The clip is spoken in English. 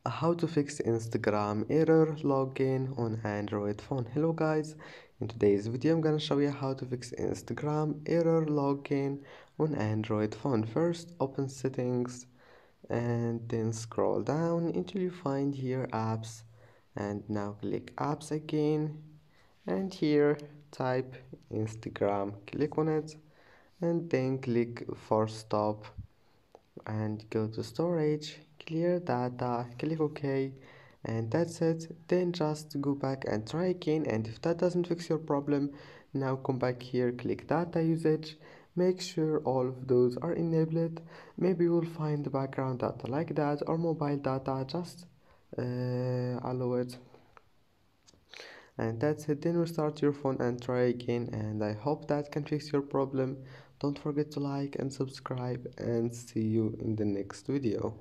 How to fix Instagram error login on Android phone. Hello guys, in today's video I'm gonna show you how to fix Instagram error login on Android phone. First open settings and then scroll down until you find here apps, and now click apps again, and here type Instagram, click on it and then click force stop and go to storage, clear data, click OK, and that's it. Then just go back and try again, and if that doesn't fix your problem, now come back here, click data usage, make sure all of those are enabled. Maybe you will find the background data like that or mobile data, just allow it, and that's it. Then restart your phone and try again, and I hope that can fix your problem. Don't forget to like and subscribe, and see you in the next video.